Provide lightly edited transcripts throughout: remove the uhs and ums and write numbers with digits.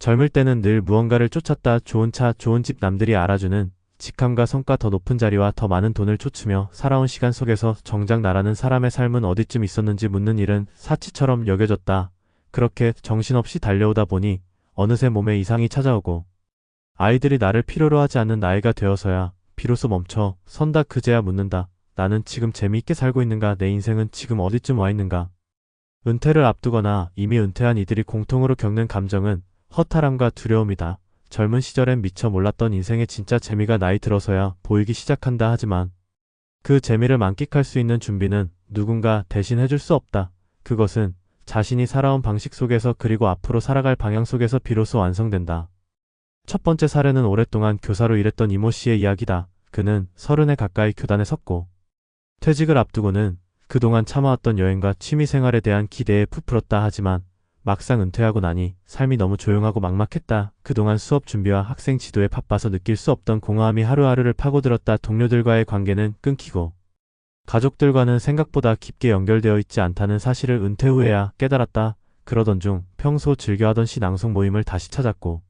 젊을 때는 늘 무언가를 쫓았다. 좋은 차, 좋은 집, 남들이 알아주는 직함과 성과, 더 높은 자리와 더 많은 돈을 쫓으며 살아온 시간 속에서 정작 나라는 사람의 삶은 어디쯤 있었는지 묻는 일은 사치처럼 여겨졌다. 그렇게 정신없이 달려오다 보니 어느새 몸에 이상이 찾아오고 아이들이 나를 필요로 하지 않는 나이가 되어서야 비로소 멈춰 선다. 그제야 묻는다. 나는 지금 재미있게 살고 있는가? 내 인생은 지금 어디쯤 와 있는가? 은퇴를 앞두거나 이미 은퇴한 이들이 공통으로 겪는 감정은 허탈함과 두려움이다. 젊은 시절엔 미처 몰랐던 인생의 진짜 재미가 나이 들어서야 보이기 시작한다. 하지만 그 재미를 만끽할 수 있는 준비는 누군가 대신 해줄 수 없다. 그것은 자신이 살아온 방식 속에서, 그리고 앞으로 살아갈 방향 속에서 비로소 완성된다. 첫 번째 사례는 오랫동안 교사로 일했던 이모 씨의 이야기다. 그는 30에 가까이 교단에 섰고 퇴직을 앞두고는 그동안 참아왔던 여행과 취미생활에 대한 기대에 부풀었다. 하지만 막상 은퇴하고 나니 삶이 너무 조용하고 막막했다. 그동안 수업 준비와 학생 지도에 바빠서 느낄 수 없던 공허함이 하루하루를 파고들었다. 동료들과의 관계는 끊기고 가족들과는 생각보다 깊게 연결되어 있지 않다는 사실을 은퇴 후에야 깨달았다. 그러던 중 평소 즐겨하던 시 낭송 모임을 다시 찾았고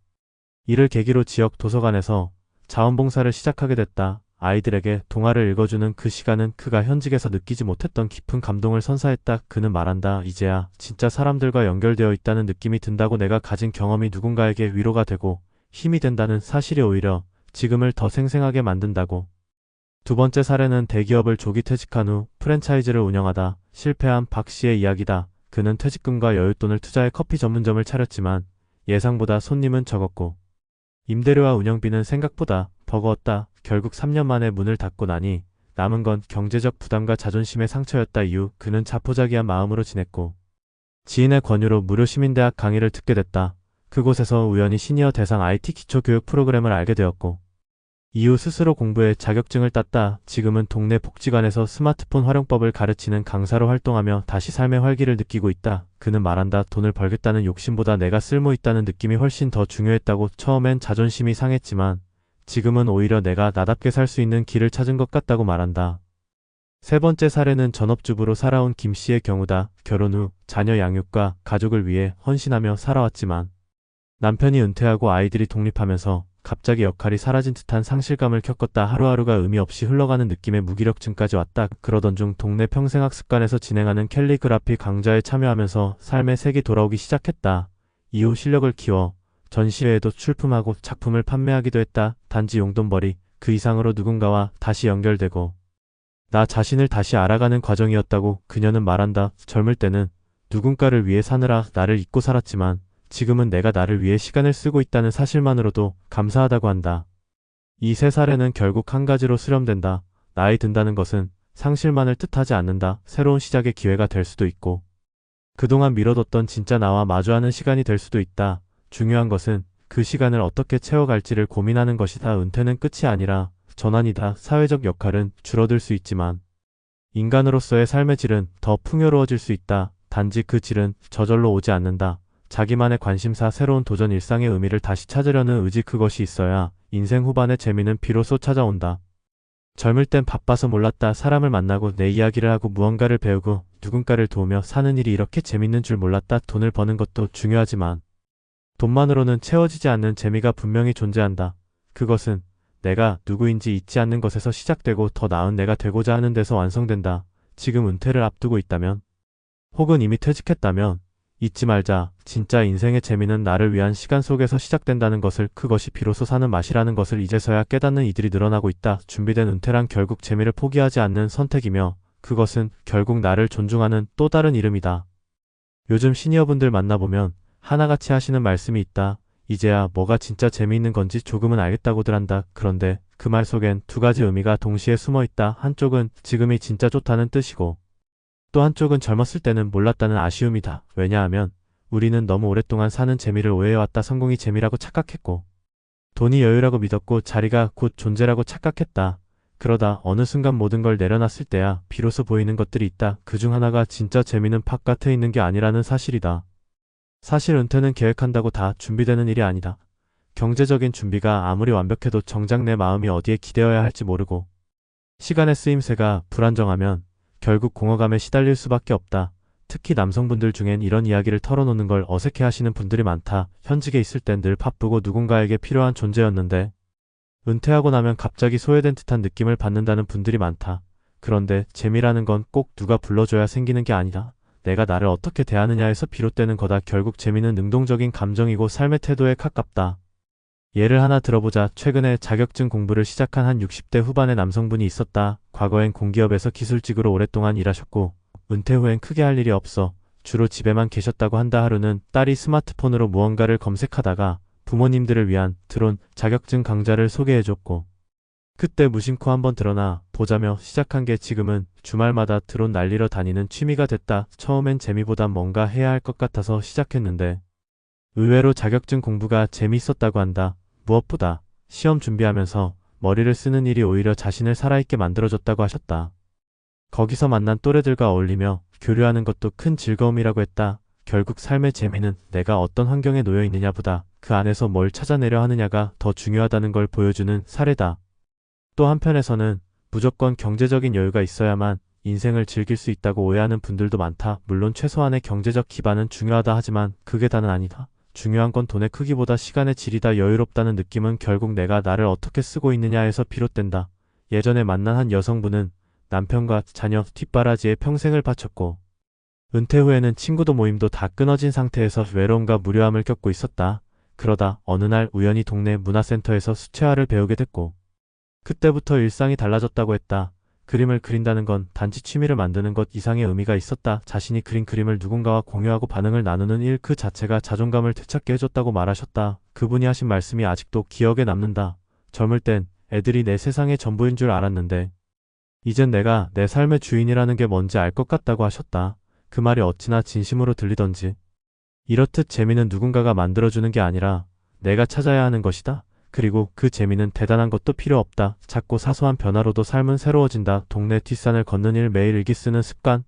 이를 계기로 지역 도서관에서 자원봉사를 시작하게 됐다. 아이들에게 동화를 읽어주는 그 시간은 그가 현직에서 느끼지 못했던 깊은 감동을 선사했다. 그는 말한다. 이제야 진짜 사람들과 연결되어 있다는 느낌이 든다고. 내가 가진 경험이 누군가에게 위로가 되고 힘이 된다는 사실이 오히려 지금을 더 생생하게 만든다고. 두 번째 사례는 대기업을 조기 퇴직한 후 프랜차이즈를 운영하다 실패한 박 씨의 이야기다. 그는 퇴직금과 여윳돈을 투자해 커피 전문점을 차렸지만 예상보다 손님은 적었고 임대료와 운영비는 생각보다 버거웠다. 결국 3년 만에 문을 닫고 나니 남은 건 경제적 부담과 자존심의 상처였다. 이후 그는 자포자기한 마음으로 지냈고 지인의 권유로 무료 시민대학 강의를 듣게 됐다. 그곳에서 우연히 시니어 대상 IT 기초교육 프로그램을 알게 되었고 이후 스스로 공부해 자격증을 땄다. 지금은 동네 복지관에서 스마트폰 활용법을 가르치는 강사로 활동하며 다시 삶의 활기를 느끼고 있다. 그는 말한다. 돈을 벌겠다는 욕심보다 내가 쓸모 있다는 느낌이 훨씬 더 중요했다고. 처음엔 자존심이 상했지만 지금은 오히려 내가 나답게 살 수 있는 길을 찾은 것 같다고 말한다. 세 번째 사례는 전업주부로 살아온 김 씨의 경우다. 결혼 후 자녀 양육과 가족을 위해 헌신하며 살아왔지만 남편이 은퇴하고 아이들이 독립하면서 갑자기 역할이 사라진 듯한 상실감을 겪었다. 하루하루가 의미 없이 흘러가는 느낌의 무기력증까지 왔다. 그러던 중 동네 평생학습관에서 진행하는 캘리그라피 강좌에 참여하면서 삶의 색이 돌아오기 시작했다. 이후 실력을 키워 전시회에도 출품하고 작품을 판매하기도 했다. 단지 용돈벌이 그 이상으로 누군가와 다시 연결되고 나 자신을 다시 알아가는 과정이었다고 그녀는 말한다. 젊을 때는 누군가를 위해 사느라 나를 잊고 살았지만 지금은 내가 나를 위해 시간을 쓰고 있다는 사실만으로도 감사하다고 한다. 이 세 사례는 결국 한 가지로 수렴된다. 나이 든다는 것은 상실만을 뜻하지 않는다. 새로운 시작의 기회가 될 수도 있고 그동안 미뤄뒀던 진짜 나와 마주하는 시간이 될 수도 있다. 중요한 것은 그 시간을 어떻게 채워갈지를 고민하는 것이다. 은퇴는 끝이 아니라 전환이다. 사회적 역할은 줄어들 수 있지만 인간으로서의 삶의 질은 더 풍요로워질 수 있다. 단지 그 질은 저절로 오지 않는다. 자기만의 관심사, 새로운 도전, 일상의 의미를 다시 찾으려는 의지, 그것이 있어야 인생 후반의 재미는 비로소 찾아온다. 젊을 땐 바빠서 몰랐다. 사람을 만나고 내 이야기를 하고 무언가를 배우고 누군가를 도우며 사는 일이 이렇게 재밌는 줄 몰랐다. 돈을 버는 것도 중요하지만 돈만으로는 채워지지 않는 재미가 분명히 존재한다. 그것은 내가 누구인지 잊지 않는 것에서 시작되고 더 나은 내가 되고자 하는 데서 완성된다. 지금 은퇴를 앞두고 있다면 혹은 이미 퇴직했다면 잊지 말자. 진짜 인생의 재미는 나를 위한 시간 속에서 시작된다는 것을, 그것이 비로소 사는 맛이라는 것을 이제서야 깨닫는 이들이 늘어나고 있다. 준비된 은퇴란 결국 재미를 포기하지 않는 선택이며 그것은 결국 나를 존중하는 또 다른 이름이다. 요즘 시니어분들 만나보면 하나같이 하시는 말씀이 있다. 이제야 뭐가 진짜 재미있는 건지 조금은 알겠다고들 한다. 그런데 그 말 속엔 두 가지 의미가 동시에 숨어 있다. 한쪽은 지금이 진짜 좋다는 뜻이고 또 한쪽은 젊었을 때는 몰랐다는 아쉬움이다. 왜냐하면 우리는 너무 오랫동안 사는 재미를 오해해왔다. 성공이 재미라고 착각했고 돈이 여유라고 믿었고 자리가 곧 존재라고 착각했다. 그러다 어느 순간 모든 걸 내려놨을 때야 비로소 보이는 것들이 있다. 그중 하나가 진짜 재미는 바깥에 있는 게 아니라는 사실이다. 사실 은퇴는 계획한다고 다 준비되는 일이 아니다. 경제적인 준비가 아무리 완벽해도 정작 내 마음이 어디에 기대어야 할지 모르고 시간의 쓰임새가 불안정하면 결국 공허감에 시달릴 수밖에 없다. 특히 남성분들 중엔 이런 이야기를 털어놓는 걸 어색해하시는 분들이 많다. 현직에 있을 땐 늘 바쁘고 누군가에게 필요한 존재였는데 은퇴하고 나면 갑자기 소외된 듯한 느낌을 받는다는 분들이 많다. 그런데 재미라는 건 꼭 누가 불러줘야 생기는 게 아니다. 내가 나를 어떻게 대하느냐에서 비롯되는 거다. 결국 재미는 능동적인 감정이고 삶의 태도에 가깝다. 예를 하나 들어보자. 최근에 자격증 공부를 시작한 한 60대 후반의 남성분이 있었다. 과거엔 공기업에서 기술직으로 오랫동안 일하셨고 은퇴 후엔 크게 할 일이 없어 주로 집에만 계셨다고 한다. 하루는 딸이 스마트폰으로 무언가를 검색하다가 부모님들을 위한 드론 자격증 강좌를 소개해줬고 그때 무심코 한번 드러나 보자며 시작한 게 지금은 주말마다 드론 날리러 다니는 취미가 됐다. 처음엔 재미보단 뭔가 해야 할 것 같아서 시작했는데 의외로 자격증 공부가 재미있었다고 한다. 무엇보다 시험 준비하면서 머리를 쓰는 일이 오히려 자신을 살아있게 만들어줬다고 하셨다. 거기서 만난 또래들과 어울리며 교류하는 것도 큰 즐거움이라고 했다. 결국 삶의 재미는 내가 어떤 환경에 놓여 있느냐보다 그 안에서 뭘 찾아내려 하느냐가 더 중요하다는 걸 보여주는 사례다. 또 한편에서는 무조건 경제적인 여유가 있어야만 인생을 즐길 수 있다고 오해하는 분들도 많다. 물론 최소한의 경제적 기반은 중요하다 하지만 그게 다는 아니다. 중요한 건 돈의 크기보다 시간의 질이다. 여유롭다는 느낌은 결국 내가 나를 어떻게 쓰고 있느냐에서 비롯된다. 예전에 만난 한 여성분은 남편과 자녀 뒷바라지에 평생을 바쳤고 은퇴 후에는 친구도 모임도 다 끊어진 상태에서 외로움과 무료함을 겪고 있었다. 그러다 어느 날 우연히 동네 문화센터에서 수채화를 배우게 됐고 그때부터 일상이 달라졌다고 했다. 그림을 그린다는 건 단지 취미를 만드는 것 이상의 의미가 있었다. 자신이 그린 그림을 누군가와 공유하고 반응을 나누는 일 그 자체가 자존감을 되찾게 해줬다고 말하셨다. 그분이 하신 말씀이 아직도 기억에 남는다. 젊을 땐 애들이 내 세상의 전부인 줄 알았는데 이젠 내가 내 삶의 주인이라는 게 뭔지 알 것 같다고 하셨다. 그 말이 어찌나 진심으로 들리던지. 이렇듯 재미는 누군가가 만들어주는 게 아니라 내가 찾아야 하는 것이다. 그리고 그 재미는 대단한 것도 필요 없다. 작고 사소한 변화로도 삶은 새로워진다. 동네 뒷산을 걷는 일, 매일 일기 쓰는 습관,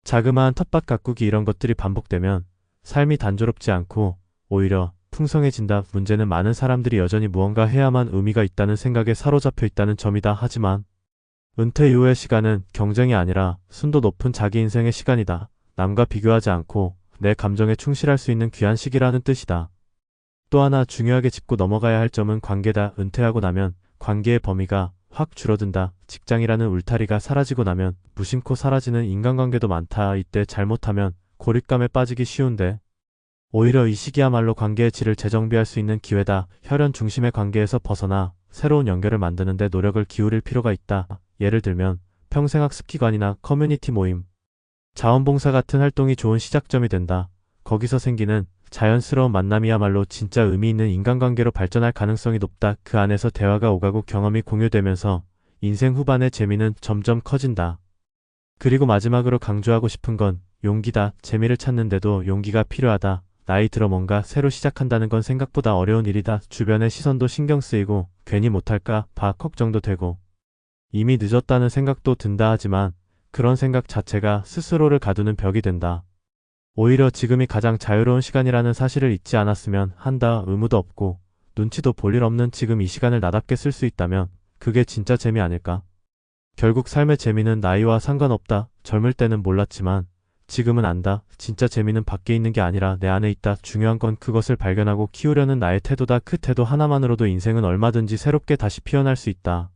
자그마한 텃밭 가꾸기 이런 것들이 반복되면 삶이 단조롭지 않고 오히려 풍성해진다. 문제는 많은 사람들이 여전히 무언가 해야만 의미가 있다는 생각에 사로잡혀 있다는 점이다. 하지만 은퇴 이후의 시간은 경쟁이 아니라 순도 높은 자기 인생의 시간이다. 남과 비교하지 않고 내 감정에 충실할 수 있는 귀한 시기라는 뜻이다. 또 하나 중요하게 짚고 넘어가야 할 점은 관계다. 은퇴하고 나면 관계의 범위가 확 줄어든다. 직장이라는 울타리가 사라지고 나면 무심코 사라지는 인간관계도 많다. 이때 잘못하면 고립감에 빠지기 쉬운데 오히려 이 시기야말로 관계의 질을 재정비할 수 있는 기회다. 혈연 중심의 관계에서 벗어나 새로운 연결을 만드는데 노력을 기울일 필요가 있다. 예를 들면 평생학습기관이나 커뮤니티 모임, 자원봉사 같은 활동이 좋은 시작점이 된다. 거기서 생기는 자연스러운 만남이야말로 진짜 의미 있는 인간관계로 발전할 가능성이 높다. 그 안에서 대화가 오가고 경험이 공유되면서 인생 후반의 재미는 점점 커진다. 그리고 마지막으로 강조하고 싶은 건 용기다. 재미를 찾는데도 용기가 필요하다. 나이 들어 뭔가 새로 시작한다는 건 생각보다 어려운 일이다. 주변의 시선도 신경 쓰이고 괜히 못할까 봐 걱정도 되고 이미 늦었다는 생각도 든다. 하지만 그런 생각 자체가 스스로를 가두는 벽이 된다. 오히려 지금이 가장 자유로운 시간이라는 사실을 잊지 않았으면 한다. 의무도 없고 눈치도 볼 일 없는 지금 이 시간을 나답게 쓸 수 있다면 그게 진짜 재미 아닐까? 결국 삶의 재미는 나이와 상관없다. 젊을 때는 몰랐지만 지금은 안다. 진짜 재미는 밖에 있는 게 아니라 내 안에 있다. 중요한 건 그것을 발견하고 키우려는 나의 태도다. 그 태도 하나만으로도 인생은 얼마든지 새롭게 다시 피어날 수 있다.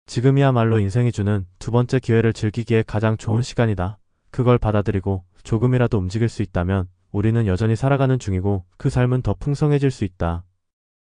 지금이야말로 인생이 주는 두 번째 기회를 즐기기에 가장 좋은 시간이다. 그걸 받아들이고 조금이라도 움직일 수 있다면 우리는 여전히 살아가는 중이고 그 삶은 더 풍성해질 수 있다.